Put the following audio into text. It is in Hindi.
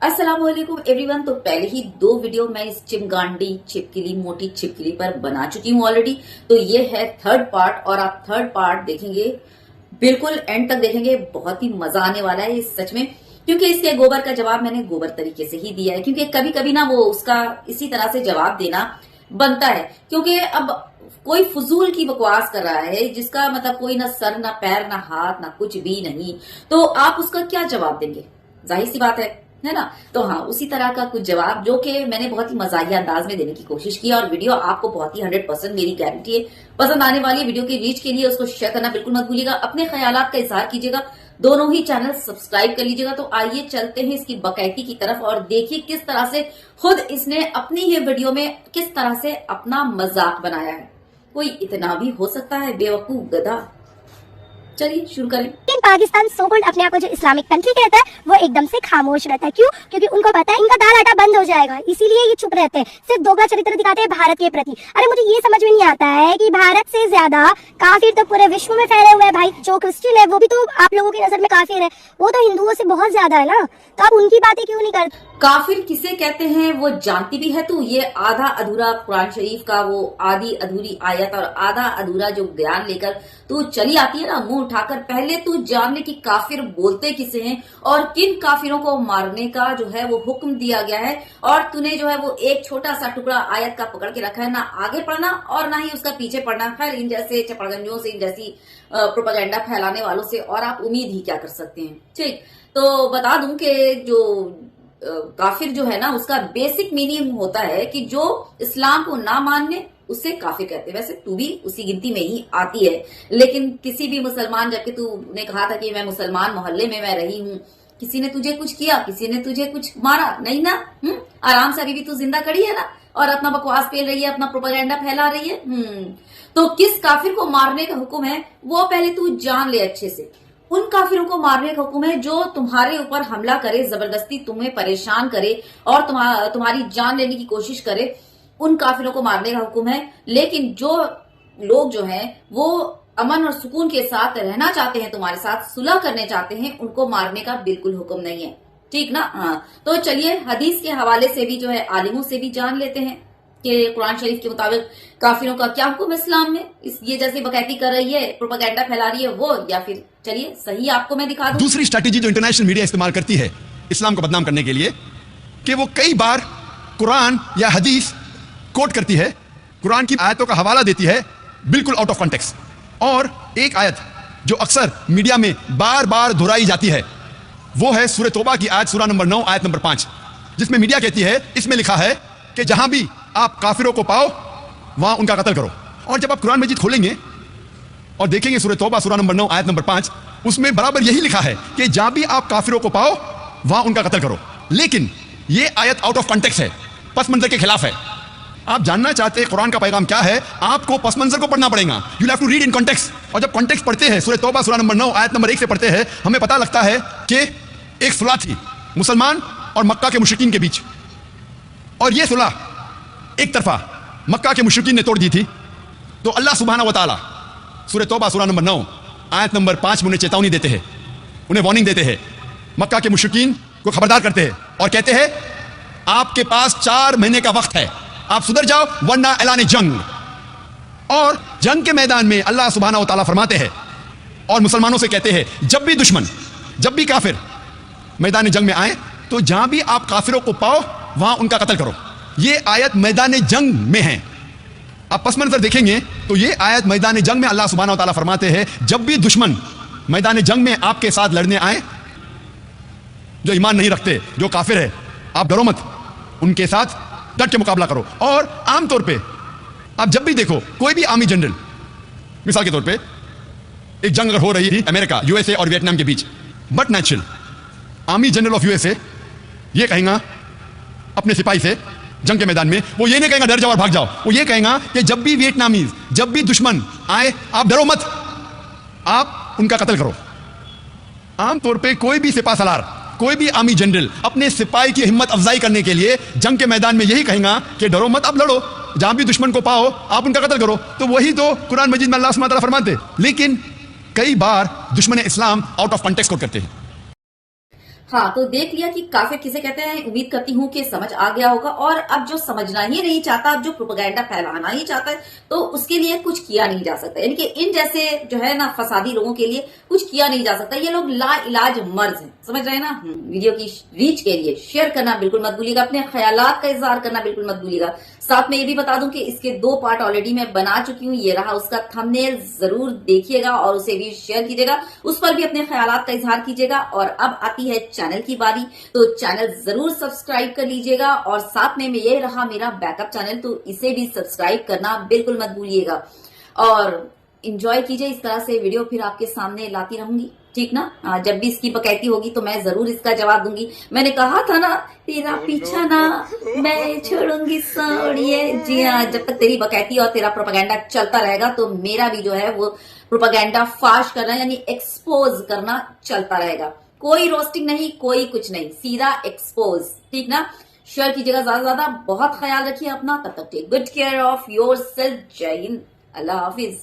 अस्सलामुअलैकुम एवरीवन। तो पहले ही 2 वीडियो मैं इस चिमगांडी छिपकली मोटी छिपकली पर बना चुकी हूँ ऑलरेडी। तो ये है थर्ड पार्ट और आप थर्ड पार्ट देखेंगे, बिल्कुल एंड तक देखेंगे, बहुत ही मजा आने वाला है सच में। क्योंकि इसके गोबर का जवाब मैंने गोबर तरीके से ही दिया है, क्योंकि कभी कभी ना वो उसका इसी तरह से जवाब देना बनता है। क्योंकि अब कोई फजूल की बकवास कर रहा है जिसका मतलब कोई ना सर ना पैर ना हाथ ना कुछ भी नहीं, तो आप उसका क्या जवाब देंगे? जाहिर सी बात है ना। तो हाँ, उसी तरह का कुछ जवाब जो कि मैंने बहुत ही मजाकिया अंदाज में देने की कोशिश की, और वीडियो आपको बहुत ही 100% मेरी गारंटी है पसंद आने वाली है। वीडियो की रीच के लिए उसको शेयर करना बिल्कुल मत भूलिएगा, अपने ख्यालात का इजहार कीजिएगा, दोनों ही चैनल सब्सक्राइब कर लीजिएगा। तो आइए चलते हैं इसकी बाकायदगी की तरफ और देखिए किस तरह से खुद इसने अपनी ही वीडियो में किस तरह से अपना मजाक बनाया है। कोई इतना भी हो सकता है बेवकूफ गधा। चलिए शुरू करें। लेकिन पाकिस्तान सो कॉल्ड अपने आप को जो इस्लामिक कंट्री कहता है वो एकदम से खामोश रहता है। क्यों? क्योंकि उनको पता है इनका दाल आटा बंद हो जाएगा, इसीलिए ये चुप रहते हैं, सिर्फ दोगला चरित्र दिखाते हैं भारत के प्रति। अरे मुझे ये समझ में नहीं आता है कि भारत से ज्यादा काफिर तो पूरे विश्व में फैले हुए हैं भाई। जो क्रिश्चियन है वो भी तो आप लोगों की नजर में काफिर है, वो तो हिंदुओं से बहुत ज्यादा है ना, तो आप उनकी बातें क्यों नहीं करते? काफिर किसे कहते हैं वो जानती भी है तू? ये आधा अधूरा कुरान शरीफ का वो आधी अधूरी आयत और आधा अधूरा जो ज्ञान लेकर तू चली आती है ना मुंह उठाकर, पहले तू जान ले कि काफिर बोलते किसे हैं और किन काफिरों को मारने का जो है वो हुक्म दिया गया है। और तूने जो है वो एक छोटा सा टुकड़ा आयत का पकड़ के रखा है, ना आगे पढ़ना और ना ही उसका पीछे पढ़ना। खैर इन जैसे चपड़गंजों से, इन जैसी प्रोपेगेंडा फैलाने वालों से और आप उम्मीद ही क्या कर सकते हैं। ठीक, तो बता दूं कि जो काफिर जो है ना उसका बेसिक मीनिंग होता है कि जो इस्लाम को ना मानने उससे काफिर कहते हैं। वैसे तू भी उसी गिनती में ही आती है, लेकिन किसी भी मुसलमान, जबकि तूने कहा था कि मैं मुसलमान मोहल्ले में मैं रही हूँ, किसी ने तुझे कुछ किया, किसी ने तुझे कुछ मारा नहीं ना? आराम से अभी भी तू जिंदा खड़ी है ना और अपना बकवास फैल रही है, अपना प्रोपेगेंडा फैला रही है। तो किस काफिर को मारने का हुक्म है वो पहले तू जान ले अच्छे से। उन काफिरों को मारने का हुक्म है जो तुम्हारे ऊपर हमला करे, जबरदस्ती तुम्हें परेशान करे और तुम्हारी जान लेने की कोशिश करे, उन काफिरों को मारने का हुक्म है। लेकिन जो लोग जो हैं वो अमन और सुकून के साथ रहना चाहते हैं, तुम्हारे साथ सुलह करने चाहते हैं, उनको मारने का बिल्कुल हुक्म नहीं है। ठीक ना? हाँ, तो चलिए हदीस के हवाले से भी जो है आलिमों से भी जान लेते हैं कि कुरान शरीफ के मुताबिक काफिरों का क्या हुक्म इस्लाम में। ये जैसे बकैती कर रही है, प्रोपेगेंडा फैला रही है वो, या फिर चलिए सही आपको मैं दिखा दूं। दूसरी स्ट्रैटेजी जो इंटरनेशनल मीडिया इस्तेमाल करती है इस्लाम को बदनाम करने के लिए, कि वो कई बार कुरान या हदीस कोट करती है, कुरान की आयतों का हवाला देती है बिल्कुल आउट ऑफ कॉन्टेक्स्ट। और एक आयत जो अक्सर मीडिया में बार बार दोहराई जाती है वो है सूरह तौबा की आयत, सूरा नंबर 9 आयत नंबर 5, जिसमें मीडिया कहती है, इसमें लिखा है कि जहां भी आप काफिरों को पाओ वहां उनका कत्ल करो। और जब आप कुरान मजीद खोलेंगे और देखेंगे सूरह तौबा सूरा नंबर 9 आयत नंबर 5, उसमें बराबर यही लिखा है कि जहां भी आप काफिरों को पाओ वहां उनका कत्ल करो। लेकिन ये आयत आउट ऑफ कॉन्टेक्स्ट है, पस मंजर के खिलाफ है। आप जानना चाहते हैं कुरान का पैगाम क्या है, आपको पस मंजर को पढ़ना पड़ेगा। You have to read in context. और जब कॉन्टेक्स्ट पढ़ते हैं, सूरह तौबा सूरा नंबर 9 आयत नंबर 1 से पढ़ते हैं, हमें पता लगता है कि एक सुलह थी मुसलमान और मक्का के मुशरिकीन के बीच, और ये सुलह एक तरफा मक्का के मुशरिकीन ने तोड़ दी थी। तो अल्लाह सुब्हानहू व तआला सूरह तौबा सूरा नंबर 9 आयत नंबर 5 में उन्हें चेतावनी देते हैं, उन्हें वार्निंग देते हैं, मक्का के मुशरिकीन को खबरदार करते हैं और कहते हैं आपके पास 4 महीने का वक्त है, आप सुधर जाओ वरना ऐलान जंग। और जंग के मैदान में अल्लाह सुब्हानहू व तआला फरमाते हैं और मुसलमानों से कहते हैं जब भी दुश्मन, जब भी काफिर मैदान जंग में आए तो जहां भी आप काफिरों को पाओ वहां उनका कत्ल करो। ये आयत मैदान जंग में है। आप पस मंजर देखेंगे तो ये आयत मैदान जंग में अल्लाह सुब्हानहू व तआला फरमाते हैं जब भी दुश्मन मैदान जंग में आपके साथ लड़ने आए, जो ईमान नहीं रखते, जो काफिर है, आप डरो मत, उनके साथ डट के मुकाबला करो। और आमतौर पे आप जब भी देखो कोई भी आर्मी जनरल, मिसाल के तौर पे एक जंग अगर हो रही थी अमेरिका, यूएसए और वियतनाम के बीच, but natural army general of USA ये कहेगा अपने सिपाही से जंग के मैदान में, वो ये नहीं कहेगा डर जाओ और भाग जाओ, वो ये कहेगा कि जब भी वियतनामीज, जब भी दुश्मन आए आप डरो मत, आप उनका कत्ल करो। आमतौर पे कोई भी सिपा सलार, कोई भी आर्मी जनरल अपने सिपाही की हिम्मत अफजाई करने के लिए जंग के मैदान में यही कहेगा कि डरो मत, आप लड़ो, जहां भी दुश्मन को पाओ आप उनका कत्ल करो। तो वही तो कुरान मजीद में अल्लाह सुब्हानहू व तआला फरमाते। लेकिन कई बार दुश्मन इस्लाम आउट ऑफ कॉन्टेक्स्ट कोट करते हैं। हाँ, तो देख लिया कि काफिर किसे कहते हैं। उम्मीद करती हूँ कि समझ आ गया होगा। और अब जो समझना ही नहीं चाहता, अब जो प्रोपेगेंडा फैलाना ही चाहता है, तो उसके लिए कुछ किया नहीं जा सकता। यानी कि इन जैसे जो है ना फसादी लोगों के लिए कुछ किया नहीं जा सकता। ये लोग ला इलाज मर्ज हैं, समझ रहे हैं ना। वीडियो की रीच के लिए शेयर करना बिल्कुल मत भूलिएगा, अपने ख्यालात का इजहार करना बिल्कुल मत भूलिएगा। साथ में ये भी बता दूं कि इसके 2 पार्ट ऑलरेडी मैं बना चुकी हूँ। ये रहा उसका थंबनेल, जरूर देखिएगा और उसे भी शेयर कीजिएगा, उस पर भी अपने ख्यालात का इजहार कीजिएगा। और अब आती है चैनल की बारी, तो चैनल जरूर सब्सक्राइब कर लीजिएगा। और साथ में ये रहा मेरा बैकअप चैनल, तो इसे भी सब्सक्राइब करना बिल्कुल मत भूलिएगा। और इंजॉय कीजिए, इस तरह से वीडियो फिर आपके सामने लाती रहूंगी, ठीक ना। जब भी इसकी बकैती होगी तो मैं जरूर इसका जवाब दूंगी। मैंने कहा था ना, तेरा पीछा ना मैं छोड़ूंगी सोड़िए। जी हाँ, जब तक तेरी बकैती और तेरा प्रोपेगेंडा चलता रहेगा तो मेरा भी जो है वो प्रोपेगेंडा फाश करना यानी एक्सपोज करना चलता रहेगा। कोई रोस्टिंग नहीं, कोई कुछ नहीं, सीधा एक्सपोज, ठीक ना। शेयर कीजिएगा ज्यादा से ज्यादा। बहुत ख्याल रखिए अपना। तब तक take good care of yourself. Jai Hind, Allah Hafiz.